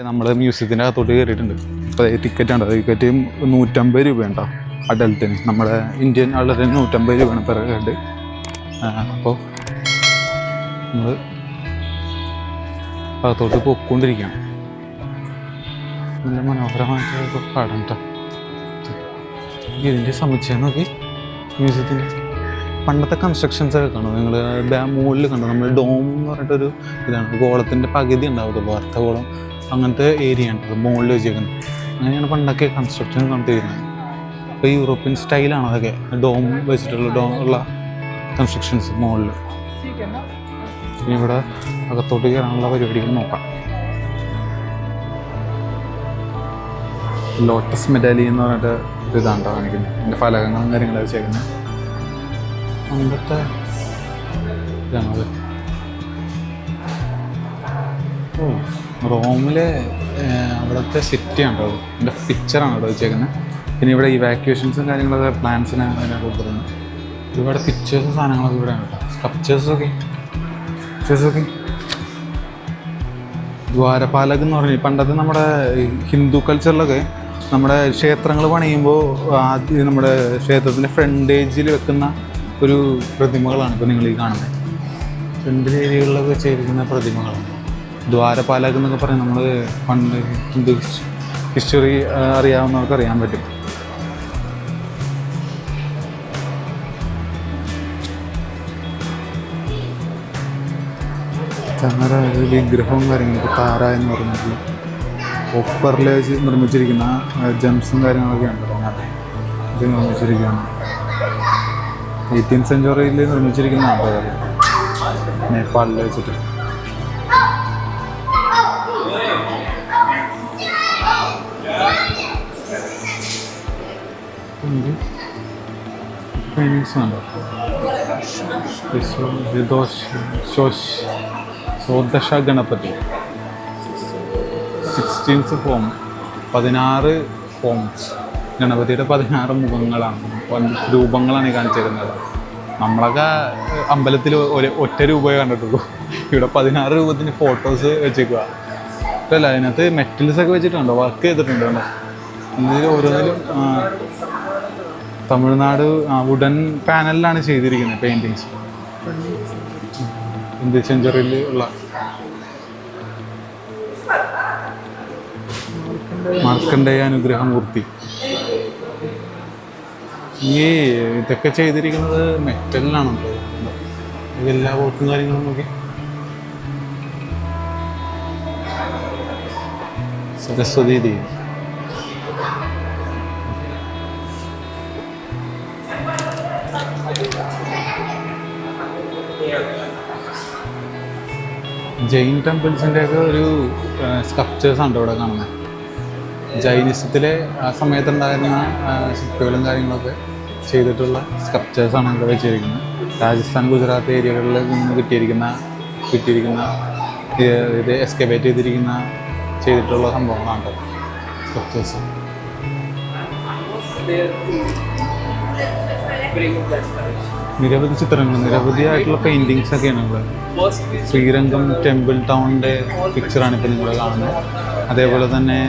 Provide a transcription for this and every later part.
നമ്മൾ മ്യൂസിയത്തിൻ്റെ അകത്തോട്ട് കയറിയിട്ടുണ്ട്. ഇപ്പോൾ ടിക്കറ്റ് ഉണ്ട്. ടിക്കറ്റ് 150 രൂപയുണ്ടോ അഡൽട്ടിന്. നമ്മുടെ ഇന്ത്യൻ ആളുടെ 150 രൂപയാണ് പെർ ഹെഡ്. അപ്പോൾ നമ്മൾ അകത്തോട്ട് പോയിക്കൊണ്ടിരിക്കുകയാണ്. നല്ല മനോഹരമായിട്ട് പാടം കേട്ടോ. ഇതിൻ്റെ സമുച്ചയം നോക്കി. മ്യൂസിയത്തിൻ്റെ പണ്ടത്തെ കൺസ്ട്രക്ഷൻസ് ഒക്കെ കാണും നിങ്ങൾ. മുകളിൽ കണ്ടോ, നമ്മൾ ഡോം എന്ന് പറഞ്ഞിട്ടൊരു ഇതാണ്. ഗോളത്തിൻ്റെ പകുതി ഉണ്ടാവുള്ളൂ, വാർത്തഗോളം അങ്ങനത്തെ ഏരിയ ഉണ്ട് മുകളിൽ വെച്ചേക്കുന്നത്. അങ്ങനെയാണ് പണ്ടൊക്കെ കൺസ്ട്രക്ഷൻ കണ്ടുവരുന്നത്. ഇപ്പോൾ യൂറോപ്യൻ സ്റ്റൈലാണ് അതൊക്കെ, ഡോം വെച്ചിട്ടുള്ള ഉള്ള കൺസ്ട്രക്ഷൻസ് മുകളിൽ. ഇനി ഇവിടെ അകത്തോട്ട് കയറാനുള്ള പരിപാടികൾ നോക്കാം. ലോട്ടസ് മെഡാലി എന്ന് പറഞ്ഞിട്ട് ഇതാണ് കാണിക്കുന്നത്. അതിൻ്റെ ഫലകങ്ങളും കാര്യങ്ങളും വെച്ചേക്കുന്നത് പണ്ടത്തെ ഇതാണത്. റോമിലെ അവിടുത്തെ സിറ്റിയാണ് കേട്ടോ. ഇതിൻ്റെ പിക്ചറാണ് ഇവിടെ വെച്ചേക്കുന്നത്. പിന്നെ ഇവിടെ ഇവാക്യുവേഷൻസും കാര്യങ്ങളൊക്കെ പ്ലാൻസിനാണ് അതിനെ കൊടുത്തിരുന്നത്. ഒരുപാട് പിക്ചേഴ്സും സാധനങ്ങളൊക്കെ ഇവിടെയാണ് കേട്ടോ. സ്കൾപ്ചേഴ്സൊക്കെ ദ്വാരപാലക് എന്ന് പറഞ്ഞാൽ പണ്ടത്തെ നമ്മുടെ ഹിന്ദു കൾച്ചറിലൊക്കെ നമ്മുടെ ക്ഷേത്രങ്ങൾ പണിയുമ്പോൾ ആദ്യം നമ്മുടെ ക്ഷേത്രത്തിൻ്റെ ഫ്രണ്ടേജിൽ വെക്കുന്ന ഒരു പ്രതിമകളാണ് ഇപ്പോൾ നിങ്ങൾ ഈ കാണുന്നത്. ഫ്രണ്ട് ഏരിയകളിലൊക്കെ വെച്ചിരിക്കുന്ന പ്രതിമകളാണ് ദ്വാരപാലക് എന്നൊക്കെ പറഞ്ഞാൽ. നമ്മൾ പണ്ട് ഹിന്ദു ഹിസ്റ്ററി അറിയാവുന്നവർക്ക് അറിയാൻ പറ്റും. ചങ്ങര വിഗ്രഹവും കാര്യങ്ങളൊക്കെ താര എന്ന് പറഞ്ഞിട്ടുള്ള കോപ്പറിൽ വെച്ച് നിർമ്മിച്ചിരിക്കുന്ന ജംസും കാര്യങ്ങളൊക്കെ ഉണ്ട്. ഇത് നിർമ്മിച്ചിരിക്കുകയാണ് 18th സെഞ്ച്വറിയിൽ നിർമ്മിച്ചിരിക്കുന്നതാണ് നേപ്പാളിൽ വെച്ചിട്ട്. പെയിൻറ്റിങ്സ് ഉണ്ട്. സോദശ ഗണപതി 16th ഫോം, 16 ഫോംസ്. ഗണപതിയുടെ 16 മുഖങ്ങളാണ്, രൂപങ്ങളാണ് ഈ കാണിച്ചിരുന്നത്. നമ്മളൊക്കെ അമ്പലത്തിൽ ഒറ്റ രൂപയെ കണ്ടിട്ടുള്ളൂ. ഇവിടെ 16 രൂപത്തിന് ഫോട്ടോസ് വെച്ചേക്കുക. അല്ല, അതിനകത്ത് മെറ്റൽസ് ഒക്കെ വെച്ചിട്ടുണ്ടോ, വർക്ക് ചെയ്തിട്ടുണ്ടോ? ഇതിൽ ഓരോന്നിലും തമിഴ്നാട് വുഡൻ പാനലിലാണ് ചെയ്തിരിക്കുന്നത് പെയിൻറ്റിങ്സ്. 20th സെഞ്ച്വറിയിൽ ഉള്ള മാർക്കണ്ഡേയ അനുഗ്രഹമൂർത്തി. ഈ ഇതൊക്കെ ചെയ്തിരിക്കുന്നത് മെറ്റലിനാണ്. ഇതെല്ലാ വർക്കും കാര്യങ്ങളും നോക്കി. സരസ്വതി ദേവി. ജൈൻ ടെമ്പിൾസിൻ്റെ ഒക്കെ ഒരു സ്കൾപ്ചേഴ്സാണ് ഇവിടെ കാണുന്നത്. ജൈനിസത്തിലെ ആ സമയത്തുണ്ടായിരുന്ന ശില്പികളും കാര്യങ്ങളൊക്കെ ചെയ്തിട്ടുള്ള സ്കൾപ്ചേഴ്സാണ് ഇവിടെ വെച്ചിരിക്കുന്നത്. രാജസ്ഥാൻ, ഗുജറാത്ത് ഏരിയകളിൽ നിന്ന് കിട്ടിയിരിക്കുന്ന ഇത് എക്സ്കവേറ്റ് ചെയ്തിട്ടുള്ള സംഭവങ്ങളാണ് സ്കൾപ്ചേഴ്സ്. നിരവധി ചിത്രങ്ങൾ, നിരവധിയായിട്ടുള്ള പെയിൻറ്റിങ്സ് ഒക്കെയാണ് ഇവിടെ. ശ്രീരംഗം ടെമ്പിൾ ടൗണിൻ്റെ പിക്ചറാണ് ഇപ്പോൾ നിങ്ങൾ കാണുന്നത്. അതേപോലെ തന്നെ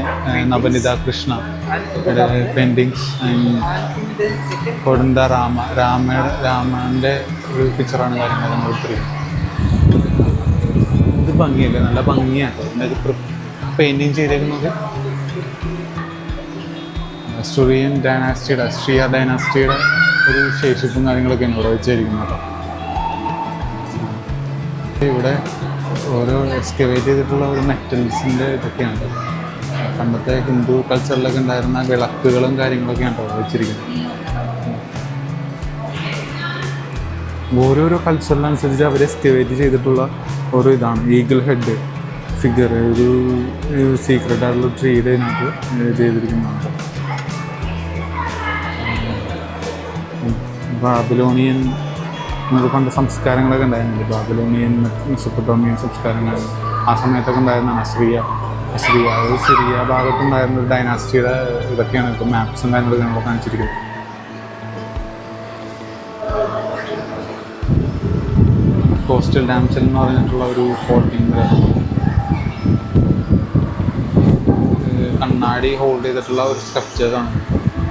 നവനിത കൃഷ്ണ പെയിൻറ്റിങ്സ്, കൊടുന്ത രാമൻ്റെ ഒരു പിക്ചറാണ് കാര്യങ്ങൾ നമ്മൾ എടുത്തിരിക്കുന്നത്. ഇത് ഭംഗിയല്ലേ, നല്ല ഭംഗിയാണ് ഇതിനൊക്കെ പെയിൻറ്റിങ് ചെയ്തേക്കുന്നത്. സ്റ്റോറിയൻ ഡൈനാസ്റ്റിയുടെ, ഷിയ ഡൈനാസ്റ്റിയുടെ ഒരു ശേഷിപ്പും കാര്യങ്ങളൊക്കെയാണ് ഇവിടെ വെച്ചിരിക്കുന്നത്. ഇവിടെ ഓരോ എക്സ്കവേറ്റ് ചെയ്തിട്ടുള്ള ഒരു മെറ്റൽസിൻ്റെ ഇതൊക്കെയാണ്. പണ്ടത്തെ ഹിന്ദു കൾച്ചറിലൊക്കെ ഉണ്ടായിരുന്ന വിളക്കുകളും കാര്യങ്ങളൊക്കെയാണ് ഇവിടെ വെച്ചിരിക്കുന്നത്. ഓരോരോ കൾച്ചറിനനുസരിച്ച് അവർ എക്സ്കവേറ്റ് ചെയ്തിട്ടുള്ള ഓരോ ഇതാണ്. ഈഗിൾ ഹെഡ് ഫിഗർ, ഒരു സീക്രട്ട് ആയിട്ടുള്ള ട്രീയുടെ ഇതിനകത്ത് ചെയ്തിരിക്കുന്നതാണ്. ബാബിലോണിയൻ നമുക്ക് പണ്ട് സംസ്കാരങ്ങളൊക്കെ ഉണ്ടായിരുന്നില്ല. ബാബിലോണിയൻ, മെസൊപ്പൊട്ടേമിയൻ സംസ്കാരങ്ങൾ ആ സമയത്തൊക്കെ ഉണ്ടായിരുന്നതാണ്. സിറിയ ഭാഗത്തുണ്ടായിരുന്ന ഒരു ഡൈനാസ്റ്റിയുടെ ഇതൊക്കെയാണ് ഇപ്പോൾ മാപ്സും കാര്യങ്ങളൊക്കെ നമ്മൾ കാണിച്ചിരിക്കുന്നത്. കോസ്റ്റൽ ഡാംസൽ എന്ന് പറഞ്ഞിട്ടുള്ള ഒരു ഫോർട്ടിങ് കണ്ണാടി ഹോൾഡ് ചെയ്തിട്ടുള്ള ഒരു സ്ട്രക്ചേഴ്സാണ്.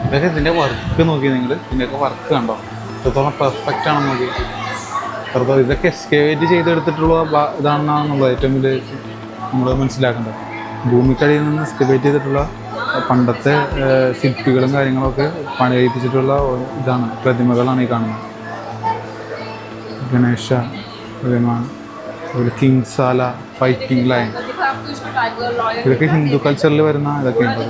ഇതൊക്കെ ഇതിൻ്റെ വർക്ക് നോക്കി നിങ്ങൾ, ഇതിൻ്റെയൊക്കെ വർക്ക് കണ്ടോ എത്രത്തോളം പെർഫെക്റ്റ് ആണെന്ന് നോക്കി. അത്രത്തോളം ഇതൊക്കെ എക്സ്കേവേറ്റ് ചെയ്തെടുത്തിട്ടുള്ള ഇതാണെന്നുള്ളത് ഏറ്റവും വലിയ നമ്മൾ മനസ്സിലാക്കേണ്ടത്. ഭൂമിക്കടിയിൽ നിന്ന് എക്സ്കവേറ്റ് ചെയ്തിട്ടുള്ള പണ്ടത്തെ ശില്പികളും കാര്യങ്ങളൊക്കെ പണികഴിപ്പിച്ചിട്ടുള്ള ഇതാണ്, പ്രതിമകളാണ് ഈ കാണുന്നത്. ഗണേശ പ്രതിമ, അതുപോലെ കിങ്സാല, ഫൈറ്റിംഗ് ലയൺ, ഇതൊക്കെ ഹിന്ദു കൾച്ചറിൽ വരുന്ന ഇതൊക്കെയുണ്ട്.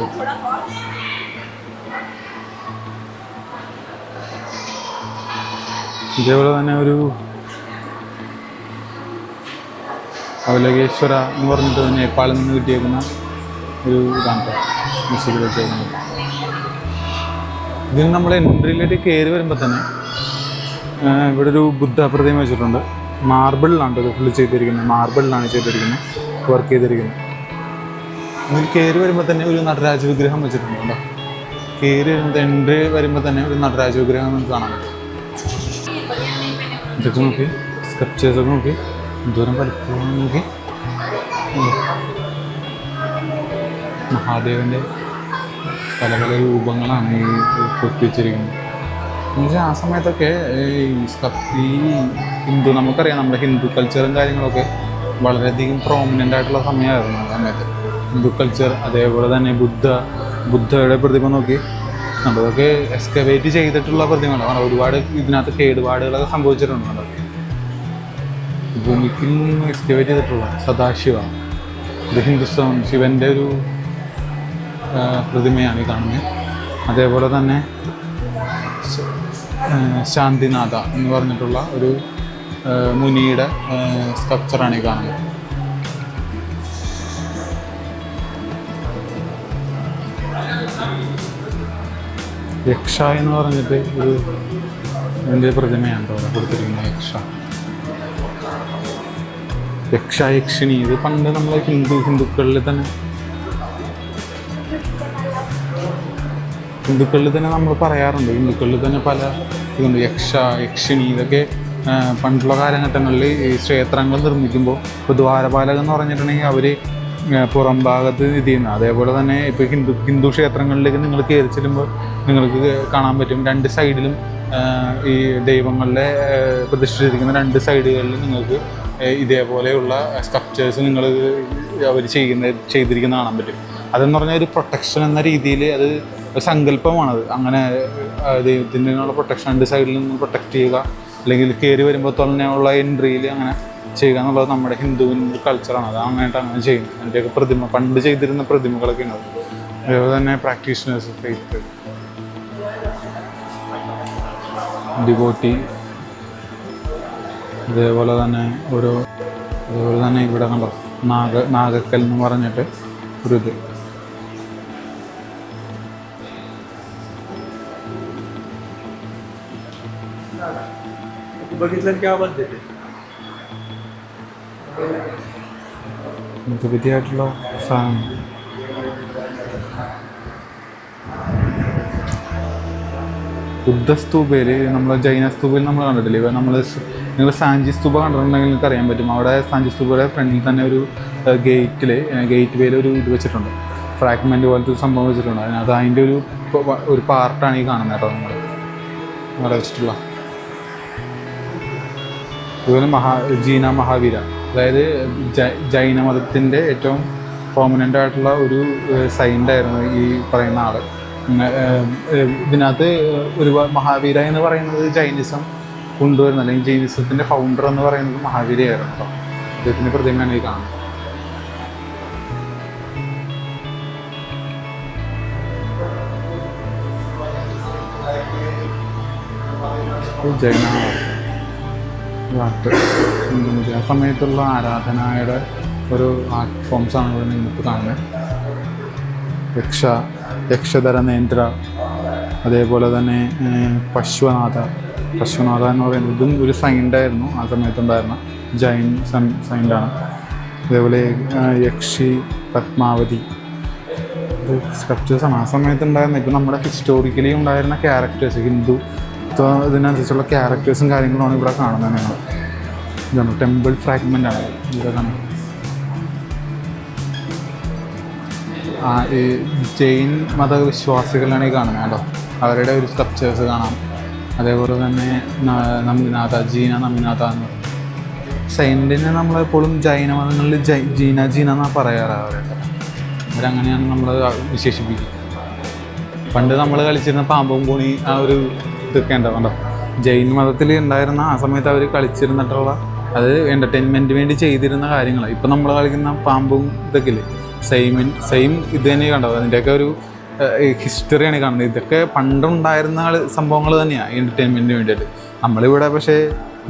ഇതേപോലെ തന്നെ ഒരു അവലകേശ്വര എന്ന് പറഞ്ഞിട്ട് നേപ്പാളിൽ നിന്ന് കിട്ടിയേക്കുന്ന ഒരു ഇതാണ് മ്യൂസിക് വെച്ചേക്കുന്നത്. ഇതിന് നമ്മൾ എൻട്രിയിലേക്ക് കയറി വരുമ്പോൾ തന്നെ ഇവിടെ ഒരു ബുദ്ധ പ്രതിമ വെച്ചിട്ടുണ്ട്. മാർബിളിലാണ് ഇത് ഫുള്ള് ചെയ്തിരിക്കുന്നത്, മാർബിളിലാണ് ചെയ്തിരിക്കുന്നത്, വർക്ക് ചെയ്തിരിക്കുന്നത്. അതിൽ കയറി വരുമ്പോൾ തന്നെ ഒരു നടരാജ വിഗ്രഹം വെച്ചിട്ടുണ്ട് കേട്ടോ. കയറി വരുമ്പോൾ എൻട്രി വരുമ്പോൾ തന്നെ ഒരു നടരാജ വിഗ്രഹം നമുക്ക് കാണാൻ പറ്റും. ഇതൊക്കെ നോക്കി, സ്കൾപ്ചേഴ്സൊക്കെ നോക്കി, ദൂരം വലിപ്പം നോക്കി. മഹാദേവൻ്റെ പല പല രൂപങ്ങളാണ് ഈ കൊത്തിവെച്ചിരിക്കുന്നത്. എന്നുവെച്ചാൽ ആ സമയത്തൊക്കെ ഈ നമുക്കറിയാം നമ്മുടെ ഹിന്ദു കൾച്ചറും കാര്യങ്ങളൊക്കെ വളരെയധികം പ്രോമിനൻ്റ് ആയിട്ടുള്ള സമയമായിരുന്നു ആ സമയത്ത്. ഹിന്ദു കൾച്ചർ, അതേപോലെ തന്നെ ബുദ്ധയുടെ പ്രതിമ നോക്കി, നമ്മളൊക്കെ എക്സ്കവേറ്റ് ചെയ്തിട്ടുള്ള പ്രതിമകളാണ്. ഒരുപാട് ഇതിനകത്ത് കേടുപാടുകളൊക്കെ സംഭവിച്ചിട്ടുണ്ട്. ഭൂമിക്കിൽ നിന്ന് എക്സ്കവേറ്റ് ചെയ്തിട്ടുള്ള സദാശിവ, ഇത് ഹിന്ദുസ്ഥാൻ ശിവൻ്റെ ഒരു പ്രതിമയാണ് ഈ കാണുന്നത്. അതേപോലെ തന്നെ ശാന്തിനാഥ എന്ന് പറഞ്ഞിട്ടുള്ള ഒരു മുനിയുടെ സ്ട്രക്ചറാണ് ഈ കാണുന്നത്. യക്ഷ എന്ന് പറഞ്ഞിട്ട് ഒരു എൻ്റെ പ്രതിമയാണ് അവിടെ കൊടുത്തിരിക്കുന്നത്. യക്ഷ, യക്ഷിണി, ഇത് പണ്ട് നമ്മളെ ഹിന്ദുക്കളിൽ തന്നെ നമ്മൾ പറയാറുണ്ട്. ഹിന്ദുക്കളിൽ തന്നെ പല ഇതുണ്ട്. യക്ഷ, യക്ഷിണി, ഇതൊക്കെ പണ്ടുള്ള കാലഘട്ടങ്ങളിൽ ഈ ക്ഷേത്രങ്ങൾ നിർമ്മിക്കുമ്പോൾ ഇപ്പോൾ ദ്വാരപാലകം എന്ന് പറഞ്ഞിട്ടുണ്ടെങ്കിൽ അവർ പുറം ഭാഗത്ത് ഇത് ചെയ്യുന്നത്. അതേപോലെ തന്നെ ഇപ്പോൾ ഹിന്ദു ക്ഷേത്രങ്ങളിലേക്ക് നിങ്ങൾ കയറി ചെല്ലുമ്പോൾ നിങ്ങൾക്ക് കാണാൻ പറ്റും, രണ്ട് സൈഡിലും ഈ ദൈവങ്ങളുടെ പ്രതിഷ്ഠിച്ചിരിക്കുന്ന രണ്ട് സൈഡുകളിലും നിങ്ങൾക്ക് ഇതേപോലെയുള്ള സ്ട്രക്ചേഴ്സ് അവർ ചെയ്തിരിക്കുന്ന കാണാൻ പറ്റും. അതെന്ന് പറഞ്ഞാൽ ഒരു പ്രൊട്ടക്ഷൻ എന്ന രീതിയിൽ അത് സങ്കല്പമാണത്. അങ്ങനെ ദൈവത്തിനുള്ള പ്രൊട്ടക്ഷൻ രണ്ട് സൈഡിൽ നിന്ന് പ്രൊട്ടക്റ്റ് ചെയ്യുക, അല്ലെങ്കിൽ കയറി വരുമ്പോൾ തന്നെ ഉള്ള എൻട്രിയിൽ അങ്ങനെ ചെയ്യുക എന്നുള്ളത് നമ്മുടെ ഹിന്ദുവിൻ്റെ കൾച്ചറാണ്. അത് അങ്ങനെ ചെയ്യും. അതിൻ്റെയൊക്കെ പ്രതിമ പണ്ട് ചെയ്തിരുന്ന പ്രതിമകളൊക്കെ ഉണ്ട്. അതേപോലെ തന്നെ പ്രാക്ടീഷണേഴ്സ്, ഫെയ്ത്ത്, ഡിവോട്ടി, അതേപോലെ തന്നെ ഇവിടെ കണ്ടോ നാഗക്കൽ എന്ന് പറഞ്ഞിട്ട് ഒരു ഇത്. പുതിയതായിട്ടുള്ള സാധനം. ബുദ്ധസ്തൂപയിൽ നമ്മൾ ജൈന സ്തൂപയിൽ നമ്മൾ കണ്ടിട്ടില്ലേ, നിങ്ങൾ സാഞ്ചി സ്തൂപ കണ്ടിട്ടുണ്ടെങ്കിൽ നിങ്ങൾക്ക് അറിയാൻ പറ്റും. അവിടെ സാഞ്ചി സ്തൂപയുടെ ഫ്രണ്ടിൽ തന്നെ ഒരു ഗേറ്റ് വേയിൽ ഒരു ഇത് വെച്ചിട്ടുണ്ട്, ഫ്രാഗ്മെൻറ്റ് പോലത്തെ ഒരു സംഭവം വെച്ചിട്ടുണ്ട്. അതിനകത്ത് അതിൻ്റെ ഒരു പാർട്ടാണ് ഈ കാണുന്നത് കേട്ടോ. നമ്മൾ അവിടെ വെച്ചിട്ടുള്ള അതുപോലെ ജീന മഹാവീര, അതായത് ജൈന മതത്തിൻ്റെ ഏറ്റവും പ്രോമിനൻ്റ് ആയിട്ടുള്ള ഒരു സൈൻ്റായിരുന്നു ഈ പറയുന്ന ആൾ. ഇതിനകത്ത് മഹാവീര എന്ന് പറയുന്നത് ജൈനിസം കൊണ്ടുവരുന്നത്, അല്ലെങ്കിൽ ജൈനിസത്തിൻ്റെ ഫൗണ്ടർ എന്ന് പറയുന്നത് മഹാവീരയായിരുന്നു കേട്ടോ. അദ്ദേഹത്തിൻ്റെ പ്രതിമയാണ് ഈ കാണുന്നത്. ജൈന ആർട്ട് ആ സമയത്തുള്ള ആരാധനയുടെ ഒരു ആർട്ട് ഫോംസാണ് ഇവിടെ നിങ്ങൾക്ക് കാണുന്നത്. യക്ഷധര നേന്ദ്ര, അതേപോലെ തന്നെ പശ്വനാഥ എന്ന് പറയുന്നത് ഇതും ഒരു സൈൻഡായിരുന്നു ആ സമയത്തുണ്ടായിരുന്ന ജൈൻ സൈൻഡാണ്. അതേപോലെ യക്ഷി, പത്മാവതി, ഇത് സ്കൾപ്ചേഴ്സാണ് ആ സമയത്തുണ്ടായിരുന്നത്. ഇപ്പം നമ്മുടെ ഹിസ്റ്റോറിക്കലി ഉണ്ടായിരുന്ന ക്യാരക്ടേഴ്സ്, ഹിന്ദു ഇതിനനുസരിച്ചുള്ള ക്യാരക്ടേഴ്സും കാര്യങ്ങളുമാണ് ഇവിടെ കാണുന്നത്. ഇതാണ് ടെമ്പിൾ ഫ്രാഗ്മെൻ്റ് ആണ് ഇവിടെ കാണുന്നത്. ഈ ജൈൻ മതവിശ്വാസികളാണ് ഈ കാണുന്നത് കേട്ടോ. അവരുടെ ഒരു സ്കൾപ്ചേഴ്സ് കാണാം. അതേപോലെ തന്നെ നമിനാഥ, ജീന നമിനാഥ എന്ന് പറയും. സെയിൻറ്റിനെ നമ്മളെപ്പോഴും ജൈന മതങ്ങളിൽ ജീന എന്നാണ് പറയാറ്. അവരങ്ങനെയാണ് നമ്മൾ വിശേഷിപ്പിക്കുക. പണ്ട് നമ്മൾ കളിച്ചിരുന്ന പാമ്പും കൂണി ആ ഒരു ഇതൊക്കെ ഉണ്ടാവും. ജൈൻ മതത്തിൽ ഉണ്ടായിരുന്ന ആ സമയത്ത് അവർ കളിച്ചിരുന്നിട്ടുള്ള അത് എൻ്റർടൈൻമെൻറ്റ് വേണ്ടി ചെയ്തിരുന്ന കാര്യങ്ങളാണ്. ഇപ്പം നമ്മൾ കളിക്കുന്ന പാമ്പും ഇതൊക്കെ ഇല്ലേ, സെയിം ഇത് തന്നെ കണ്ടത്. അതിൻ്റെയൊക്കെ ഒരു ഹിസ്റ്ററിയാണ് കാണുന്നത്. ഇതൊക്കെ പണ്ടുണ്ടായിരുന്ന സംഭവങ്ങൾ തന്നെയാണ് എൻ്റർടൈൻമെൻറ്റിന് വേണ്ടിയിട്ട്. നമ്മളിവിടെ പക്ഷേ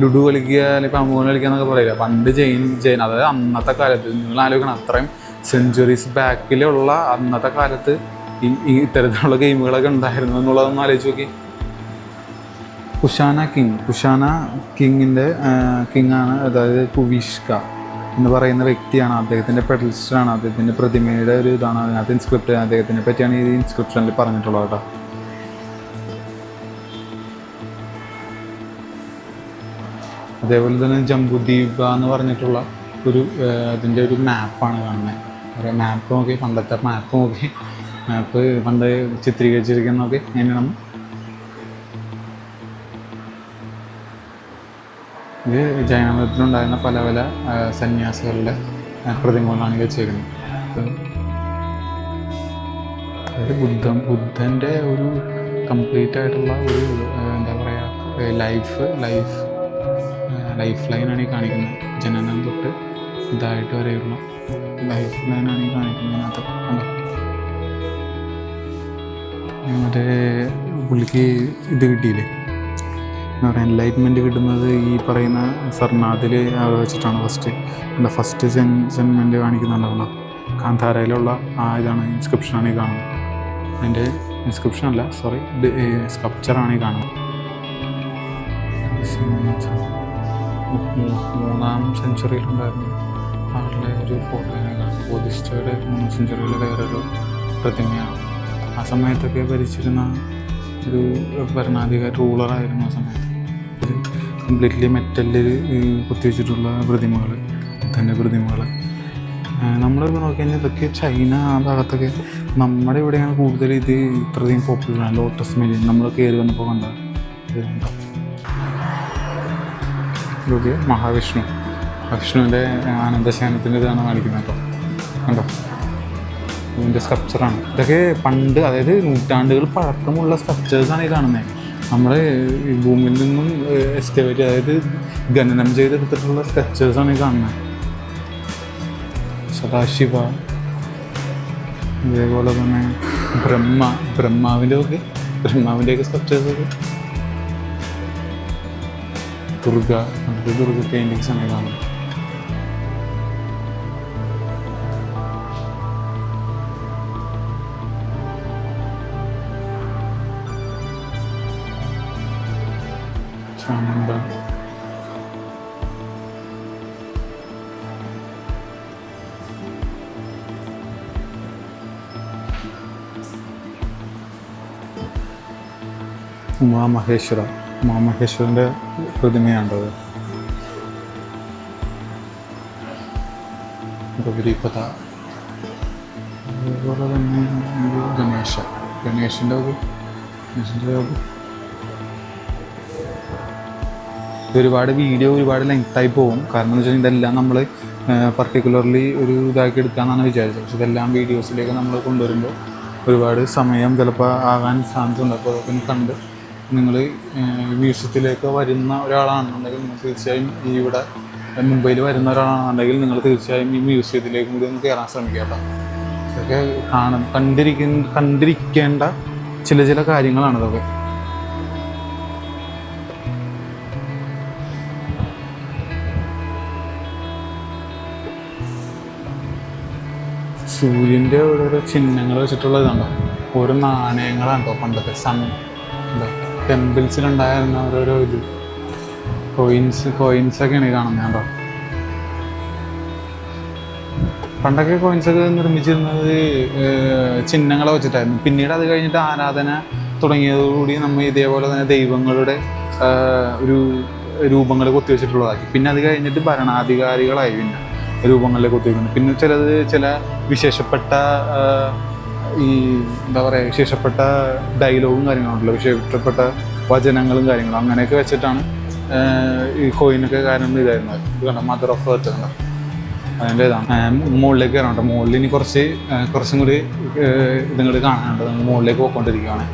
ലുഡു കളിക്കുക അല്ലെങ്കിൽ പാമ്പ് കളിക്കുക എന്നൊക്കെ പറയില്ല. പണ്ട് ജൈൻ അതായത് അന്നത്തെ കാലത്ത് നിങ്ങൾ ആലോചിക്കണം, അത്രയും സെഞ്ച്വറീസ് ബാക്കിലുള്ള അന്നത്തെ കാലത്ത് ഈ ഇത്തരത്തിലുള്ള ഗെയിമുകളൊക്കെ ഉണ്ടായിരുന്നു എന്നുള്ളതൊന്നും ആലോചിച്ച് നോക്കി. കുഷാന കിങ്ങിൻ്റെ കിങ്ങാണ്, അതായത് കുവിഷ്ക എന്ന് പറയുന്ന വ്യക്തിയാണ്. അദ്ദേഹത്തിൻ്റെ പെഡൽസ്റ്ററാണ്. അദ്ദേഹത്തിൻ്റെ പ്രതിമയുടെ ഒരു ഇതാണ് അതിനകത്ത് ഇൻസ്ക്രിപ്റ്റ്. അദ്ദേഹത്തിനെ പറ്റിയാണ് ഈ ഇൻസ്ക്രിപ്ഷനിൽ പറഞ്ഞിട്ടുള്ളത് കേട്ടോ. അതേപോലെ തന്നെ ജംബുദ്വീപ എന്ന് പറഞ്ഞിട്ടുള്ള ഒരു അതിൻ്റെ ഒരു മാപ്പാണ് കാണുന്നത്. ഒരു മാപ്പ് നോക്കി, പണ്ടത്തെ മാപ്പ് നോക്കി, മാപ്പ് പണ്ട് ചിത്രീകരിച്ചിരിക്കുന്നതൊക്കെ എങ്ങനെയാണ്. ഇത് ജൈനമതത്തിലുണ്ടായിരുന്ന പല പല സന്യാസികളുടെ പ്രതിമകളാണ് വെച്ചേക്കുന്നത്. അതായത് ബുദ്ധൻ്റെ ഒരു കംപ്ലീറ്റ് ആയിട്ടുള്ള ഒരു എന്താ പറയുക ലൈഫ് ലൈനാണ് ഈ കാണിക്കുന്നത്. ജനനം തൊട്ട് ഇതായിട്ട് വരെയുള്ള ലൈഫ് ലൈനാണ് ഈ കാണിക്കുന്നതിനകത്ത്. മറ്റേ പുള്ളിക്ക് ഇത് കിട്ടിയില്ലേ എന്താ പറയുക, എൻലൈറ്റ്മെൻറ്റ് കിട്ടുന്നത് ഈ പറയുന്ന സർനാഥിൽ വെച്ചിട്ടാണ്. ഫസ്റ്റ് സെൻമെൻറ്റ് കാണിക്കുന്നുണ്ടാവുന്ന കാന്താരയിലുള്ള ആ ഇതാണ് ഇൻസ്ക്രിപ്ഷനാണ് ഈ കാണുന്നത്. അതിൻ്റെ ഇൻസ്ക്രിപ്ഷനല്ല, സോറി, സ്കൾപ്ചറാണ് ഈ കാണുന്നത്. 3-ാം സെഞ്ച്വറിയിലുണ്ടായിരുന്നു ആളുടെ ഒരു ഫോട്ടോയാണ് കാണുന്നത്. ബുദ്ധിസ്റ്റയുടെ 3-ാം സെഞ്ച്വറിയിലെ വേറൊരു പ്രതിമയാണ്. ആ സമയത്തൊക്കെ ഭരിച്ചിരുന്ന ഒരു റൂളറായിരുന്നു ആ സമയത്ത്. ഒരു കംപ്ലീറ്റ്ലി മെറ്റലിൽ കുത്തിവെച്ചിട്ടുള്ള പ്രതിമകൾ, ബുദ്ധൻ്റെ പ്രതിമകൾ. നമ്മളിപ്പോൾ നോക്കിക്കഴിഞ്ഞാൽ ഇതൊക്കെ ചൈന ആ ഭാഗത്തൊക്കെ. നമ്മുടെ ഇവിടെയാണ് കൂടുതൽ ഇത് ഇത്രയധികം പോപ്പുലറാണ്. ലോട്ടസ് മെലിൻ നമ്മൾ കയറി വന്നപ്പോൾ കണ്ട ഇതൊക്കെ വിഷ്ണുവിൻ്റെ ആനന്ദശയനത്തിൻ്റെ ഇതാണ് കാണിക്കുന്നത് കേട്ടോ. കണ്ടോ, ഇതിൻ്റെ സ്കൾപ്ചറാണ്. ഇതൊക്കെ പണ്ട്, അതായത് നൂറ്റാണ്ടുകൾ പഴക്കമുള്ള സ്കൾപ്ചേഴ്സാണ് ഈ കാണുന്നത്. നമ്മുടെ ഈ ഭൂമിയിൽ നിന്നും എക്സ്കവേറ്റ്, അതായത് ഖനനം ചെയ്തെടുത്തിട്ടുള്ള സ്കൾപ്ചേഴ്സാണ് ഈ കാണുന്നത്. സദാശിവ, അതേപോലെ തന്നെ ബ്രഹ്മാവിൻ്റെയൊക്കെ സ്കൾപ്ചേഴ്സൊക്കെ. ദുർഗ പെയിൻറ്റിങ്സ് ആണ് കാണുന്നത്. ചാമുണ്ട, ഉമാമഹേശ്വരൻ്റെ പ്രതിമയാണ്ടത്. ഗൗരീപത, അതുപോലെ തന്നെ ഗണേശൻ്റെ ഒരുപാട് വീഡിയോ ഒരുപാട് ലെങ്തായി പോകും. കാരണം എന്ന് വെച്ചാൽ ഇതെല്ലാം നമ്മൾ പർട്ടിക്കുലർലി ഒരു ഇതാക്കി എടുക്കാമെന്നാണ് വിചാരിച്ചത്. പക്ഷെ ഇതെല്ലാം വീഡിയോസിലേക്ക് നമ്മൾ കൊണ്ടുവരുമ്പോൾ ഒരുപാട് സമയം ചിലപ്പോൾ ആകാൻ ചാൻസ് ഉണ്ട്. അപ്പോൾ അതൊക്കെ കണ്ട് നിങ്ങൾ മ്യൂസിയത്തിലേക്ക് വരുന്ന ഒരാളാണെന്നുണ്ടെങ്കിൽ നിങ്ങൾ തീർച്ചയായും ഇവിടെ മുംബൈയിൽ വരുന്ന ഒരാളാണെന്നുണ്ടെങ്കിൽ നിങ്ങൾ തീർച്ചയായും ഈ മ്യൂസിയത്തിലേക്കും കൂടി ഒന്ന് കയറാൻ ശ്രമിക്കുക കേട്ടോ. ഇതൊക്കെ കണ്ടിരിക്കേണ്ട ചില കാര്യങ്ങളാണ് ഇതൊക്കെ. സൂര്യൻ്റെ ഓരോരോ ചിഹ്നങ്ങൾ വെച്ചിട്ടുള്ളതാണോ, ഓരോ നാണയങ്ങളാണ് കേട്ടോ. പണ്ടത്തെ ടെമ്പിൾസിലുണ്ടായിരുന്ന ഓരോരോ ഇത് കോയിൻസൊക്കെയാണ് കാണുന്നത് കേട്ടോ. പണ്ടൊക്കെ കോയിൻസൊക്കെ നിർമ്മിച്ചിരുന്നത് ചിഹ്നങ്ങളെ വെച്ചിട്ടായിരുന്നു. പിന്നീട് അത് കഴിഞ്ഞിട്ട് ആരാധന തുടങ്ങിയതോടുകൂടി നമ്മൾ ഇതേപോലെ തന്നെ ദൈവങ്ങളുടെ ഒരു രൂപങ്ങൾ കൊത്തിവെച്ചിട്ടുള്ളതാക്കി. പിന്നെ അത് കഴിഞ്ഞിട്ട് ഭരണാധികാരികളായി. പിന്നെ രൂപങ്ങളിലേക്ക് ഒത്തിരിക്കുന്നത്. പിന്നെ ചില വിശേഷപ്പെട്ട ഈ എന്താ പറയുക വിശേഷപ്പെട്ട ഡയലോഗും കാര്യങ്ങളുണ്ടല്ലോ, വിശേഷപ്പെട്ട വചനങ്ങളും കാര്യങ്ങളും അങ്ങനെയൊക്കെ വെച്ചിട്ടാണ് ഈ കോയിനൊക്കെ കാരണം ഇതായിരുന്നത്. ഇത് കണ്ടോ, മദർ ഓഫ് എർത്ത് കണ്ടോ, അതിൻ്റെ ഇതാണ്. മുകളിലേക്ക് കയറാനുണ്ട്. മുകളിൽ ഇനി കുറച്ചും കൂടി ഇതുങ്ങൾ കാണാനുണ്ട്. നമ്മൾ മുകളിലേക്ക് പോയിക്കൊണ്ടിരിക്കുകയാണ്.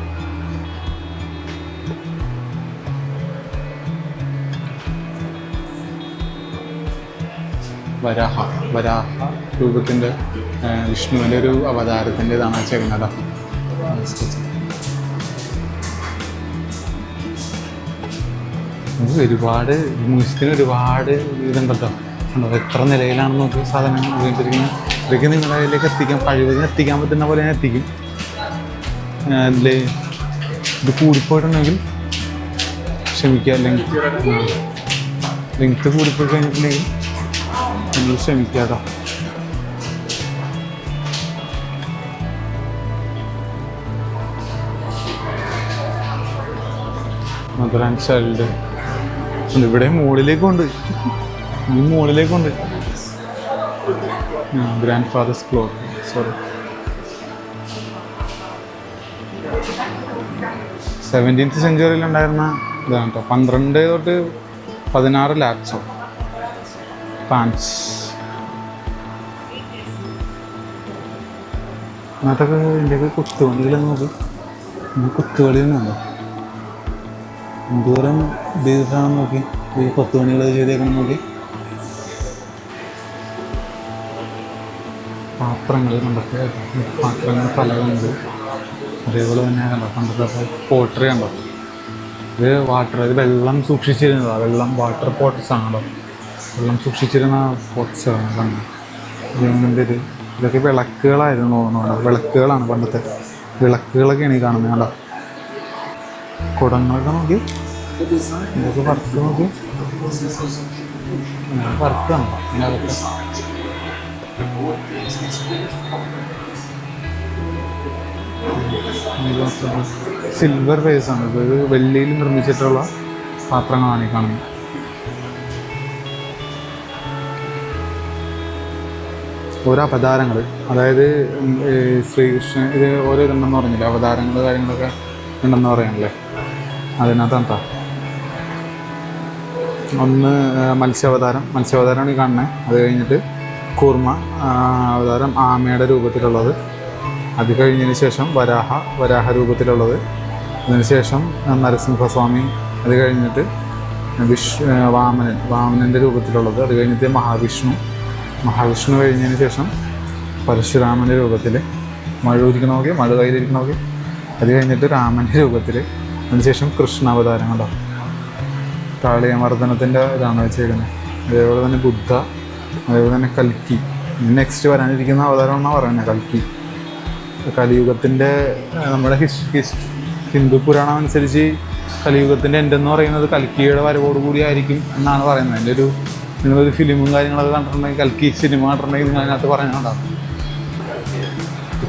വരാഹ രൂപത്തിൻ്റെ വിഷ്ണുവിൻ്റെ ഒരു അവതാരത്തിൻ്റെ ഇതാണ് ചെയ്യുന്നത്. ഒരുപാട് മ്യൂസിയത്തിന് ഒരുപാട് ഇതുണ്ടല്ലോ. എത്ര നിലയിലാണെന്ന് നോക്കി സാധനം ഉപയോഗിച്ചിരിക്കുന്നത്. ഇതൊക്കെ നിങ്ങളുടെ കയ്യിലേക്ക് കഴിവതിന് എത്തിക്കാൻ പറ്റുന്ന പോലെ ഞാൻ എത്തിക്കും. അതിൽ ഇത് കൂടിപ്പോയിട്ടുണ്ടെങ്കിൽ ക്ഷമിക്കുക, ലെങ്ത്ത് കൂടിപ്പോയി കഴിഞ്ഞിട്ടുണ്ടെങ്കിൽ നിങ്ങൾ ക്ഷമിക്കാട്ടോ. മദർ ആൻഡ് ചൈൽഡ് ഇവിടെ മുകളിലേക്കുണ്ട്, ഈ മുകളിലേക്കുണ്ട്. Grandfather's cloth, sorry 17th സെഞ്ച്വറിയിൽ ഉണ്ടായിരുന്ന ഇതാണ് കേട്ടോ. 12 തൊട്ട് 16 ലാപ്സോ ഫാൻസ്. അതിനകത്തൊക്കെ ഇതിൻ്റെയൊക്കെ കുത്തുവണ്ടികളെന്ന് നോക്കി, കുത്തുകളിന്നുണ്ടോ എന്തോരം ചെയ്തിട്ടാണെന്ന് നോക്കി. ഈ 10 മണികൾ ചെയ്തേക്കണം നോക്കി. പാത്രങ്ങൾ കണ്ടൊക്കെ, പാത്രങ്ങൾ പലതുണ്ട്. അതേപോലെ തന്നെ കണ്ടോ പണ്ടത്തെ പോട്ടറി കണ്ടോ. ഇത് ഇത് വെള്ളം സൂക്ഷിച്ചിരുന്നതാണ്. വാട്ടർ പോട്ട്സ് ആണല്ലോ, വെള്ളം സൂക്ഷിച്ചിരുന്ന പോട്ട്സാണ് കണ്ടോ. ഇതിൻ്റെ ഇതൊക്കെ വിളക്കുകളായിരുന്നു തോന്നുന്നു. വിളക്കുകളാണ്, പണ്ടത്തെ വിളക്കുകളൊക്കെയാണ് ഈ കാണുന്നത് കണ്ടോ. കുടങ്ങളൊക്കെ നോക്കി, ഇതൊക്കെ വർക്ക് നോക്കി, വർക്കാണ് ഇതിനകത്ത്. സിൽവർ ബേസാണ് ഇത്, വെള്ളിയിൽ നിർമ്മിച്ചിട്ടുള്ള പാത്രങ്ങളാണ് ഈ കാണുന്നത്. ഓരോ അവതാരങ്ങൾ, അതായത് ശ്രീകൃഷ്ണൻ ഇത് ഓരോ ഇതുണ്ടെന്ന് പറഞ്ഞില്ലേ, അവതാരങ്ങൾ കാര്യങ്ങളൊക്കെ ഉണ്ടെന്ന് പറയാനല്ലേ. അതിനകത്താ ഒന്ന് മത്സ്യാവതാരമാണ് ഈ കാണുന്നത്. അത് കഴിഞ്ഞിട്ട് കൂർമ്മ അവതാരം, ആമയുടെ രൂപത്തിലുള്ളത്. അത് കഴിഞ്ഞതിന് ശേഷം വരാഹ രൂപത്തിലുള്ളത്. അതിനുശേഷം നരസിംഹസ്വാമി. അത് കഴിഞ്ഞിട്ട് വാമനൻ്റെ രൂപത്തിലുള്ളത്. അത് കഴിഞ്ഞിട്ട് മഹാവിഷ്ണു കഴിഞ്ഞതിന് ശേഷം പരശുരാമൻ്റെ രൂപത്തിൽ, മഴ കയ്യിലിരിക്കണമെങ്കിൽ. അത് കഴിഞ്ഞിട്ട് രാമൻ്റെ രൂപത്തിൽ. അതിനുശേഷം കൃഷ്ണാവതാരം കണ്ടോ, കാളിയമർദ്ദനത്തിൻ്റെ ഇതാണ് വെച്ചേക്കുന്നത്. അതേപോലെ തന്നെ ബുദ്ധ, അതേപോലെ തന്നെ കൽക്കി. നെക്സ്റ്റ് വരാനിരിക്കുന്ന അവതാരം എന്നാണ് പറയുന്നത് കൽക്കി. കലിയുഗത്തിൻ്റെ നമ്മുടെ ഹിന്ദു പുരാണം അനുസരിച്ച് കലിയുഗത്തിൻ്റെ എൻഡ് എന്ന് പറയുന്നത് കൽക്കിയുടെ വരവോടുകൂടി ആയിരിക്കും എന്നാണ് പറയുന്നത്. അതിൻ്റെ നിങ്ങളൊരു ഫിലിമും കാര്യങ്ങളൊക്കെ കണ്ടിട്ടുണ്ടെങ്കിൽ, കൽക്കി സിനിമ കണ്ടിട്ടുണ്ടെങ്കിൽ നിങ്ങൾ അതിനകത്ത് പറഞ്ഞിട്ടുണ്ടാകും.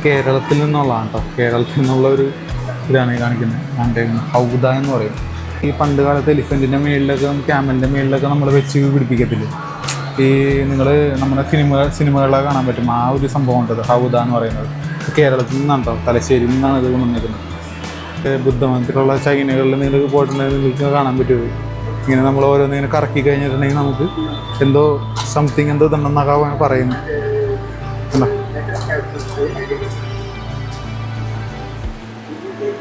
കേരളത്തിൽ നിന്നുള്ളതാണ് കേട്ടോ. കേരളത്തിൽ നിന്നുള്ള ഒരു ഇതാണ് ഈ കാണിക്കുന്നത്. ഹൗദ എന്ന് പറയും. ഈ പണ്ട് കാലത്ത് എലിഫൻറ്റിൻ്റെ മേളിലൊക്കെ, ക്യാമലിൻ്റെ മേളിലൊക്കെ നമ്മൾ വെച്ച് പിടിപ്പിക്കത്തില്ല. ഈ നിങ്ങൾ നമ്മുടെ സിനിമകളൊക്കെ കാണാൻ പറ്റും. ആ ഒരു സംഭവം ഉണ്ടത്, ഹൗദ എന്ന് പറയുന്നത്. കേരളത്തിൽ നിന്നാണ് കേട്ടോ, തലശ്ശേരിയിൽ നിന്നാണ് ഇത് കൊണ്ടുവന്നിരിക്കുന്നത്. ബുദ്ധമതത്തിലുള്ള ചൈനകളിൽ നിങ്ങൾക്ക് പോയിട്ടുണ്ടെങ്കിൽ നിങ്ങൾക്ക് കാണാൻ പറ്റുമത്. ഇങ്ങനെ നമ്മൾ ഓരോന്നിങ്ങനെ കറക്കി കഴിഞ്ഞിട്ടുണ്ടെങ്കിൽ നമുക്ക് എന്തോ സംതിങ് എന്തോ ഇതുണ്ടെന്നൊക്കെ പറയുന്നു.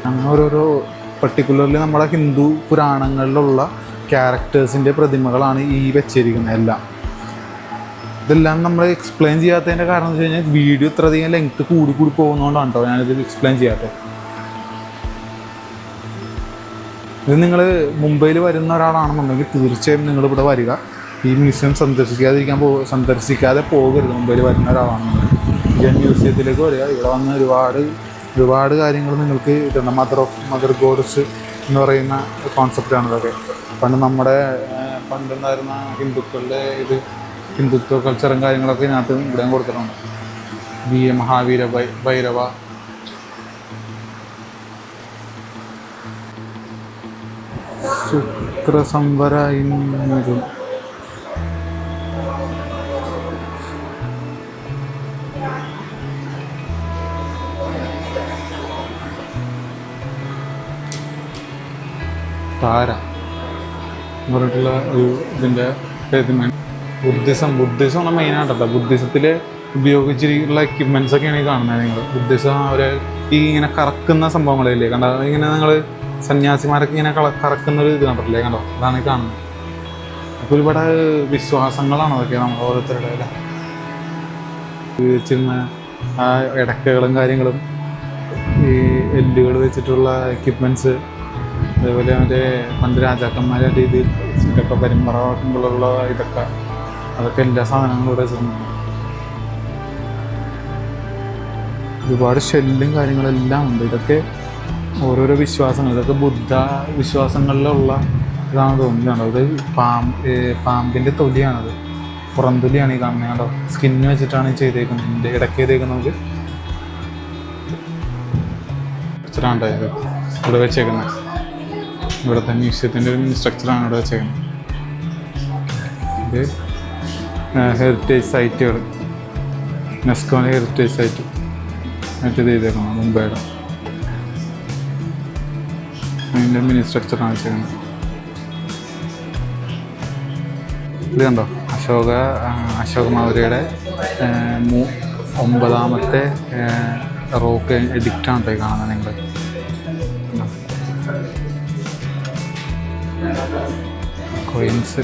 അങ്ങനെ ഓരോരോ പർട്ടിക്കുലർലി നമ്മുടെ ഹിന്ദു പുരാണങ്ങളിലുള്ള ക്യാരക്ടേഴ്സിൻ്റെ പ്രതിമകളാണ് ഈ വെച്ചിരിക്കുന്നത് എല്ലാം. ഇതെല്ലാം നമ്മൾ എക്സ്പ്ലെയിൻ ചെയ്യാത്തതിൻ്റെ കാരണം എന്ന് വെച്ച് കഴിഞ്ഞാൽ വീഡിയോ ഇത്രയധികം ലെങ്ത്ത് കൂടി പോകുന്നതുകൊണ്ടാണ് കേട്ടോ ഞാനിത് എക്സ്പ്ലെയിൻ ചെയ്യാത്തത്. ഇത് നിങ്ങൾ മുംബൈയിൽ വരുന്ന ഒരാളാണെന്നുണ്ടെങ്കിൽ തീർച്ചയായും നിങ്ങളിവിടെ വരിക. ഈ മ്യൂസിയം സന്ദർശിക്കാതെ പോകരുത്. മുംബൈയിൽ വരുന്ന ഒരാളാണെന്നുണ്ടെങ്കിൽ ഇന്ത്യൻ മ്യൂസിയത്തിലേക്ക് വരിക. ഇവിടെ വന്ന് ഒരുപാട് കാര്യങ്ങൾ നിങ്ങൾക്ക് ഇതുണ്ട്. മദർ ഗോഡ്സ് എന്ന് പറയുന്ന കോൺസെപ്റ്റാണ് ഇതൊക്കെ. പണ്ടുണ്ടായിരുന്ന ഹിന്ദുക്കളുടെ ഹിന്ദുത്വ കൾച്ചറും കാര്യങ്ങളൊക്കെ ഇതിനകത്ത് ഇവിടെയും കൊടുത്തിട്ടുണ്ട്. മഹാവീര ഭൈരവ, ശുക്രസംവര താര എന്ന് പറഞ്ഞിട്ടുള്ള ഒരു ഇതിൻ്റെ ബുദ്ധിസമാണ് മെയിനായിട്ടല്ല. ബുദ്ധിസത്തിൽ ഉപയോഗിച്ചിരിക്കുന്ന എക്യുപ്മെൻറ്റ്സ് ഒക്കെയാണ് ഈ കാണുന്നത്. നിങ്ങൾ ബുദ്ധിസം അവരെ ഈ ഇങ്ങനെ കറക്കുന്ന സംഭവങ്ങളില്ലേ കണ്ടോ, ഇങ്ങനെ നിങ്ങൾ സന്യാസിമാരൊക്കെ ഇങ്ങനെ കറക്കുന്നൊരു ഇത് കണ്ടിട്ടില്ലേ കണ്ടോ, അതാണ് ഈ കാണുന്നത്. അപ്പോൾ ഒരുപാട് വിശ്വാസങ്ങളാണ് അതൊക്കെ നമ്മൾ ഓരോരുത്തരുടെ അല്ല ഉപയോഗിച്ചിരുന്ന ആ ഇടക്കകളും കാര്യങ്ങളും ഈ എല്ലുകൾ വെച്ചിട്ടുള്ള എക്യുപ്മെൻറ്റ്സ്, അതേപോലെ മറ്റേ പണ്ട് രാജാക്കന്മാരുടെ രീതിയിൽ ഇതൊക്കെ പരമ്പരാഗതമുള്ള ഇതൊക്കെ അതൊക്കെ എല്ലാ സാധനങ്ങളും ഇവിടെ വെച്ചിട്ടുണ്ട്. ഒരുപാട് ഷെല്ലും കാര്യങ്ങളെല്ലാം ഉണ്ട്. ഇതൊക്കെ ഓരോരോ വിശ്വാസങ്ങൾ, ഇതൊക്കെ ബുദ്ധ വിശ്വാസങ്ങളിലുള്ള ഇതാണ് തോന്നുന്നുണ്ടോ. ഇത് പാമ്പിൻ്റെ തൊലിയാണത്, പുറംതൊലിയാണ് ഈ കാണുന്നത് കണ്ടോ. സ്കിന്ന് വെച്ചിട്ടാണ് ചെയ്തേക്കുന്നത്. ഇതിൻ്റെ ഇടയ്ക്ക് ചെയ്തേക്കുന്നത് സ്ട്രക്ചറാണ് ഇവിടെ വെച്ചേക്കുന്നത്. ഇവിടുത്തെ മ്യൂസിയത്തിൻ്റെ ഒരു സ്ട്രക്ചറാണ് ഇവിടെ വെച്ചേക്കുന്നത്. ഇത് ഹെറിറ്റേജ് സൈറ്റുകൾ, യുനെസ്കോയുടെ ഹെറിറ്റേജ് സൈറ്റ് ആയിട്ട് ചെയ്തേക്കുന്നത് മുംബൈയുടെ. അതിൻ്റെ മിനി സ്ട്രക്ചറാണ് വെച്ചേക്കുന്നത്. ഇത് കണ്ടോ, അശോക മൗര്യയുടെ 9ാമത്തെ റോക്ക് എഡിക്റ്റാണ് കേട്ടോ കാണുന്നത് നിങ്ങൾ. കോയിൻസ്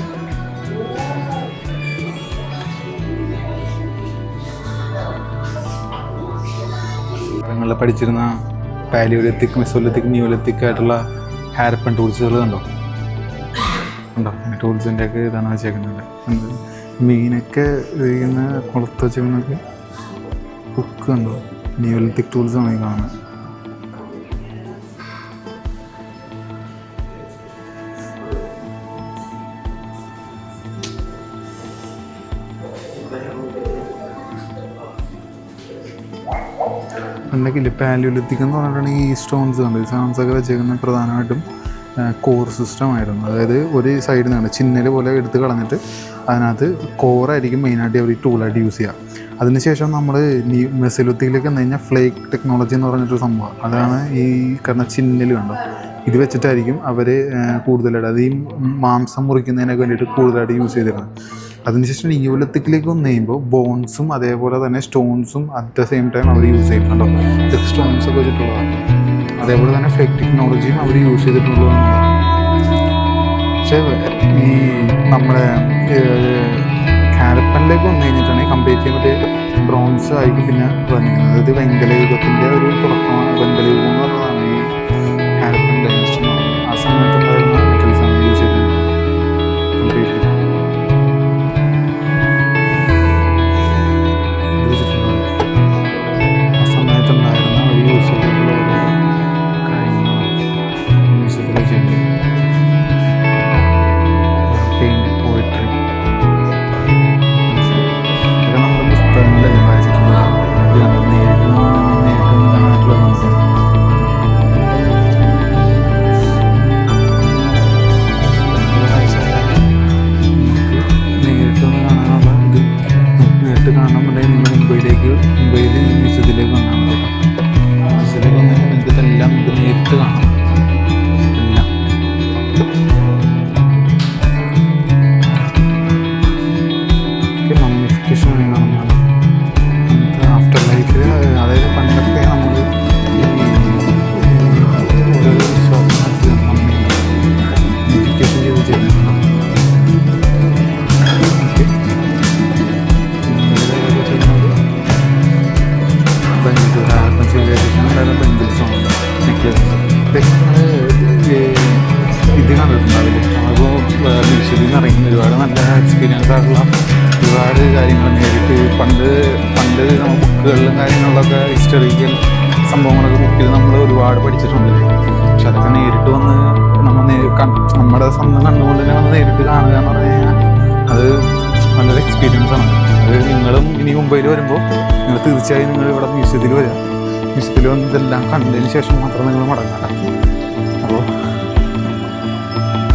നിങ്ങൾ പഠിച്ചിരുന്ന പാലിയോലിത്തിക്, മെസോലിത്തിക്, നിയോലിത്തിക് ആയിട്ടുള്ള ഹാരപ്പൻ ടൂൾസുകൾ കണ്ടോ ടൂൾസിൻ്റെ ഒക്കെ ഇതാണ് വെച്ചേക്കുന്നത്. മീനൊക്കെ ഇങ്ങനെ കുളത്ത് വെച്ചേക്കുന്നൊക്കെ ഹുക്ക് കണ്ടോ, നിയോലിത്തിക് ടൂൾസാണ് ഈ കാണുന്നത്. ഉണ്ടെങ്കിൽ പാലിയോലിത്തിക് എന്ന് പറഞ്ഞിട്ടുണ്ടെങ്കിൽ ഈ സ്റ്റോൺസ് കണ്ടു, ഈ സ്റ്റോൺസൊക്കെ വെച്ചേക്കുന്നത് പ്രധാനമായിട്ടും കോർ സിസ്റ്റമായിരുന്നു. അതായത് ഒരു സൈഡിൽ നിന്നാണ് ചിന്നൽ പോലെ എടുത്ത് കളഞ്ഞിട്ട് അതിനകത്ത് കോറായിരിക്കും മെയിനായിട്ട് അവർ ഈ ടൂളായിട്ട് യൂസ് ചെയ്യുക. അതിനുശേഷം നമ്മൾ മെസോലിത്തിക്കിലേക്ക് വന്നു കഴിഞ്ഞാൽ ഫ്ലേക്ക് ടെക്നോളജി എന്ന് പറഞ്ഞിട്ടൊരു സംഭവം, അതാണ് ഈ കാരണം ചിന്നൽ കണ്ടോ. ഇത് വെച്ചിട്ടായിരിക്കും അവർ കൂടുതലായിട്ട് അത് ഈ മാംസം മുറിക്കുന്നതിനൊക്കെ വേണ്ടിയിട്ട് കൂടുതലായിട്ട് യൂസ് ചെയ്തിരുന്നത്. അതിനുശേഷം നിയോലിത്തിക്കിലേക്ക് വന്നു കഴിയുമ്പോൾ ബോൺസും അതേപോലെ തന്നെ സ്റ്റോൺസും അറ്റ് ദ സെയിം ടൈം അവർ യൂസ് ചെയ്തിട്ടുണ്ടോ. ഇതൊക്കെ സ്റ്റോൺസൊക്കെ വെച്ചിട്ടുള്ളതാണ്. അതേപോലെ തന്നെ ഫ്ലേക്ക് ടെക്നോളജിയും അവർ യൂസ് ചെയ്തിട്ടുള്ളതാണ്. പക്ഷേ ഈ നമ്മുടെ ഹാരപ്പനിലേക്ക് വന്നു കഴിഞ്ഞിട്ടുണ്ടെങ്കിൽ കംപ്ലീറ്റ് ചെയ്യാൻ പറ്റിയ ബ്രോൺസ് ആയിരിക്കും പിന്നെ വന്നിരിക്കുന്നത്. അതായത് വെങ്കല യുഗത്തിൻ്റെ ഒരു തുടക്കമാണ്. വെങ്കല യുഗം എന്ന് പറഞ്ഞതാണ് ഈ ഹാരപ്പൻ ഡൈനസ്റ്റി എന്ന് പറയുന്നത്. ആ സമയത്തുണ്ടായിരുന്ന മെറ്റൽസാണ് യൂസ് ചെയ്തത് കംപ്ലീറ്റ്ലി. ആ സമയത്തുണ്ടായിരുന്ന അവർ യൂസ് ചെയ്തിട്ടുള്ള ഓരോ കാര്യങ്ങളാണ് മ്യൂസിയത്തിൽ ചെയ്യുന്നത്. പെയിൻറ്, പോയട്രി, ഇതൊക്കെ നമ്മുടെ പുസ്തകങ്ങളിലല്ലേ വായിച്ചിട്ടുള്ളത്. നേരിട്ട് ഉണ്ടായിട്ടുള്ള നമുക്ക് നേരിട്ടൊന്ന് കാണാനുള്ള ഇത് നേരിട്ട് കാണണമെന്നുണ്ടെങ്കിൽ നിങ്ങൾ മുംബൈയിൽ മ്യൂസിയത്തിലേക്ക് വന്നാൽ മതി കേട്ടോ. മ്യൂസിയത്തിലേക്ക് വന്നാൽ നിങ്ങൾക്ക് ഇതെല്ലാം നമുക്ക് നേരിട്ട് കാണാം. എല്ലാം മമ്മിഫിക്കേഷൻ കാണുന്നതാണ്. നമുക്ക് ആഫ്റ്റർ ലൈഫിൽ അതായത് പണ്ടൊക്കെ നമ്മൾ ഓരോ വിശ്വാസം മമ്മിഫിക്കേഷൻ ചെയ്ത് ചെയ്യുന്നുണ്ട്. ഇത് കണ്ടിട്ടുണ്ടാവില്ലേ, അപ്പോൾ മ്യൂസിയത്തിൽ നിന്ന് ഇറങ്ങുന്ന ഒരുപാട് നല്ല എക്സ്പീരിയൻസ് ആയിട്ടുള്ള ഒരുപാട് കാര്യങ്ങൾ നേരിട്ട് പണ്ട് നമ്മൾ ബുക്കുകളിലും കാര്യങ്ങളിലൊക്കെ ഹിസ്റ്ററിക്കൽ സംഭവങ്ങളൊക്കെ ബുക്ക് ചെയ്ത് നമ്മൾ ഒരുപാട് പഠിച്ചിട്ടുണ്ട്. പക്ഷെ അതൊക്കെ നേരിട്ട് വന്ന് നമ്മുടെ സ്വന്തം കണ്ടുകൊണ്ട് തന്നെ വന്ന് നേരിട്ട് കാണുക എന്ന് പറഞ്ഞു കഴിഞ്ഞാൽ അത് നല്ലൊരു എക്സ്പീരിയൻസ് ആണ്. അത് നിങ്ങളും ഇനി മുംബൈയിൽ വരുമ്പോൾ നിങ്ങൾ തീർച്ചയായും നിങ്ങൾ ഇവിടെ മ്യൂസിയത്തിൽ വരിക. മ്യൂസിയത്തിൽ വന്ന് ഇതെല്ലാം കണ്ടതിന് ശേഷം മാത്രം നിങ്ങൾ മടങ്ങാം. അപ്പോൾ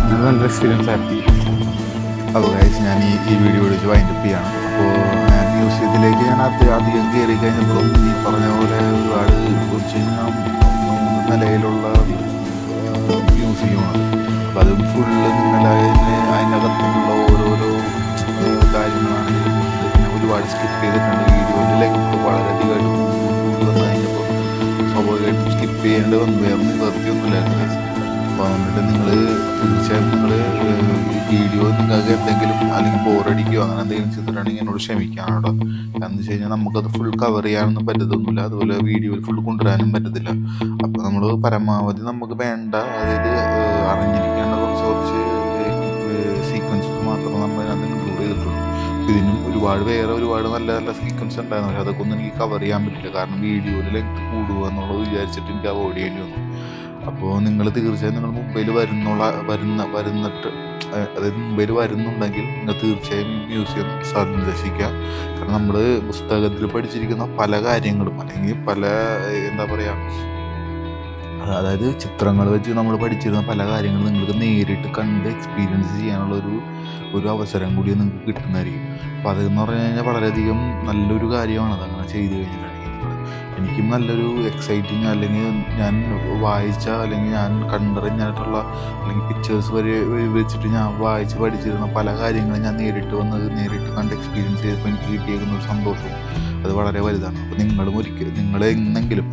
അങ്ങനെ നല്ലൊരു എക്സ്പീരിയൻസ് ആയിരുന്നു. അപ്പോൾ ഗൈസ് ഞാൻ ഈ വീഡിയോ വിളിച്ച് വൈൻഡപ്പ് ചെയ്യാണ്. അപ്പോൾ ഞാൻ മ്യൂസിയത്തിലേക്ക് ഞാൻ അധികം കയറി കഴിഞ്ഞപ്പോൾ ഈ പറഞ്ഞ പോലെ ഒരുപാട് കുറച്ച് 3 നിലയിലുള്ള മ്യൂസിയമാണ്. അപ്പോൾ ഫുള്ള് അതിനകത്തുള്ള ഓരോരോ കാര്യങ്ങളാണെങ്കിലും പിന്നെ ഒരുപാട് സ്കിപ്പ് ചെയ്തിട്ടുണ്ട്. വീഡിയോയുടെ ലെങ്ത് വളരെയധികമായിട്ട് കൂടി വന്നു കഴിഞ്ഞപ്പോൾ സ്വാഭാവികമായിട്ടും സ്കിപ്പ് ചെയ്യേണ്ടി വന്നു. വേറെ നിവർത്തിയൊന്നുമില്ലായിരുന്നു. അപ്പോൾ അതുകൊണ്ടിട്ട് നിങ്ങൾ തീർച്ചയായും നിങ്ങൾ വീഡിയോ നിങ്ങൾക്ക് എന്തെങ്കിലും അല്ലെങ്കിൽ ബോറടിക്കുകയോ അങ്ങനെ എന്തെങ്കിലും ചെയ്തിട്ടാണെങ്കിൽ എന്നോട് ക്ഷമിക്കണം കേട്ടോ. കാരണം വെച്ച് കഴിഞ്ഞാൽ നമുക്കത് ഫുൾ കവർ ചെയ്യാനൊന്നും പറ്റത്തൊന്നുമില്ല. അതുപോലെ വീഡിയോയിൽ ഫുൾ കൊണ്ടുവരാനും പറ്റത്തില്ല. അപ്പോൾ നമ്മൾ പരമാവധി നമുക്ക് വേണ്ട, അതായത് അറിഞ്ഞിരിക്കേണ്ട കുറച്ച് സീക്വൻസസ് മാത്രമേ നമ്മൾ അതിന് ഇൻക്ലൂഡ് ചെയ്തിട്ടുള്ളൂ. ഇതിനും ഒരുപാട് നല്ല നല്ല സീക്വൻസ് ഉണ്ടായിരുന്നു. പക്ഷേ അതൊക്കെ ഒന്നും എനിക്ക് കവർ ചെയ്യാൻ പറ്റില്ല. കാരണം വീഡിയോയിൽ ലെങ്ത് കൂടുക എന്നുള്ളത് വിചാരിച്ചിട്ട് എനിക്ക് അവോയ്ഡ് ചെയ്യേണ്ടി വന്നു. അപ്പോൾ നിങ്ങൾ തീർച്ചയായും നിങ്ങൾ മുംബൈയിൽ വരുന്നിട്ട് അതായത് മുംബൈയിൽ വരുന്നുണ്ടെങ്കിൽ നിങ്ങൾ തീർച്ചയായും ഈ മ്യൂസിയം സന്ദർശിക്കുക. കാരണം നമ്മൾ പുസ്തകത്തിൽ പഠിച്ചിരിക്കുന്ന പല കാര്യങ്ങളും അല്ലെങ്കിൽ പല എന്താ പറയുക, അതായത് ചിത്രങ്ങൾ വെച്ച് നമ്മൾ പഠിച്ചിരുന്ന പല കാര്യങ്ങളും നിങ്ങൾക്ക് നേരിട്ട് കണ്ട് എക്സ്പീരിയൻസ് ചെയ്യാനുള്ള ഒരു അവസരം കൂടി നിങ്ങൾക്ക് കിട്ടുന്നതായിരിക്കും. അപ്പോൾ അതെന്ന് പറഞ്ഞു കഴിഞ്ഞാൽ വളരെയധികം നല്ലൊരു കാര്യമാണ്. അതങ്ങനെ ചെയ്തു കഴിഞ്ഞിട്ടുണ്ടെങ്കിൽ എനിക്കും നല്ലൊരു എക്സൈറ്റിങ്, അല്ലെങ്കിൽ ഞാൻ വായിച്ച അല്ലെങ്കിൽ ഞാൻ കണ്ടറിഞ്ഞിട്ടുള്ള അല്ലെങ്കിൽ പിക്ചേഴ്സ് വെച്ചിട്ട് ഞാൻ വായിച്ച് പഠിച്ചിരുന്ന പല കാര്യങ്ങളും ഞാൻ നേരിട്ട് കണ്ട് എക്സ്പീരിയൻസ് ചെയ്തപ്പോൾ എനിക്ക് കിട്ടിയേക്കുന്ന ഒരു സന്തോഷവും അത് വളരെ വലുതാണ്. അപ്പോൾ നിങ്ങൾ എന്നെങ്കിലും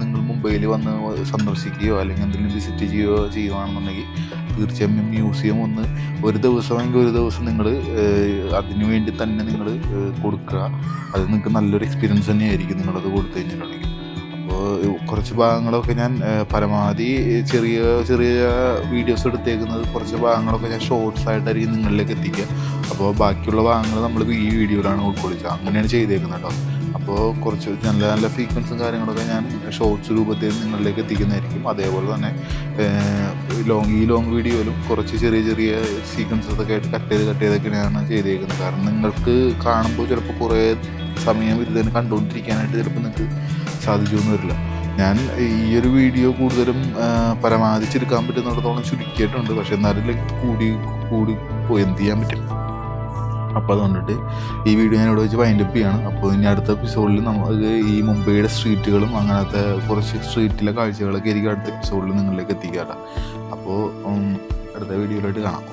നിങ്ങൾ മുംബൈയിൽ വന്ന് സന്ദർശിക്കുകയോ അല്ലെങ്കിൽ എന്തെങ്കിലും വിസിറ്റ് ചെയ്യുകയാണെന്നുണ്ടെങ്കിൽ തീർച്ചയായും മ്യൂസിയം ഒരു ദിവസം നിങ്ങൾ അതിനു വേണ്ടി തന്നെ നിങ്ങൾ കൊടുക്കുക. അത് നിങ്ങൾക്ക് നല്ലൊരു എക്സ്പീരിയൻസ് തന്നെയായിരിക്കും നിങ്ങളത് കൊടുത്തു കഴിഞ്ഞിട്ടുണ്ടെങ്കിൽ. അപ്പോൾ കുറച്ച് ഭാഗങ്ങളൊക്കെ ഞാൻ പരമാവധി ചെറിയ വീഡിയോസ് എടുത്തേക്കുന്നത്, കുറച്ച് ഭാഗങ്ങളൊക്കെ ഞാൻ ഷോർട്സ് ആയിട്ടായിരിക്കും നിങ്ങളിലേക്ക് എത്തിക്കുക. അപ്പോൾ ബാക്കിയുള്ള ഭാഗങ്ങൾ നമ്മൾ ഈ വീഡിയോയിലാണ് ഉൾക്കൊള്ളിച്ചത്. അങ്ങനെയാണ് ചെയ്തേക്കുന്നത് കേട്ടോ. അപ്പോൾ കുറച്ച് നല്ല നല്ല സീക്വൻസും കാര്യങ്ങളൊക്കെ ഞാൻ ഷോർട്സ് രൂപത്തിൽ നിങ്ങളിലേക്ക് എത്തിക്കുന്നതായിരിക്കും. അതേപോലെ തന്നെ ഈ ലോങ് വീഡിയോയിലും കുറച്ച് ചെറിയ സീക്വൻസസൊക്കെ ആയിട്ട് കട്ട് ചെയ്തൊക്കെയാണ് ചെയ്തേക്കുന്നത്. കാരണം നിങ്ങൾക്ക് കാണുമ്പോൾ ചിലപ്പോൾ കുറേ സമയം ഇത് തന്നെ കണ്ടുകൊണ്ടിരിക്കാനായിട്ട് ചിലപ്പോൾ നിങ്ങൾക്ക് സാധിച്ചൊന്നും വരില്ല. ഞാൻ ഈ ഒരു വീഡിയോ കൂടുതലും പരമാവധി ചുരുക്കാൻ പറ്റുന്നിടത്തോളം ചുരുക്കിയിട്ടുണ്ട്. പക്ഷെ എന്നാലും കൂടി പോയി എന്ത് ചെയ്യാൻ പറ്റും. അപ്പോൾ അതുകൊണ്ടിട്ട് ഈ വീഡിയോ ഞാൻ ഇവിടെ വെച്ച് വൈൻഡപ്പ് ചെയ്യാണ്. അപ്പോൾ ഇനി അടുത്ത എപ്പിസോഡിൽ നമുക്ക് ഈ മുംബൈയുടെ സ്ട്രീറ്റുകളും അങ്ങനത്തെ കുറച്ച് സ്ട്രീറ്റിലെ കാഴ്ചകളൊക്കെ ആയിരിക്കും അടുത്ത എപ്പിസോഡിൽ നിങ്ങളിലേക്ക് എത്തിക്കാം. അപ്പോൾ അടുത്ത വീഡിയോയിലായിട്ട് കാണാം.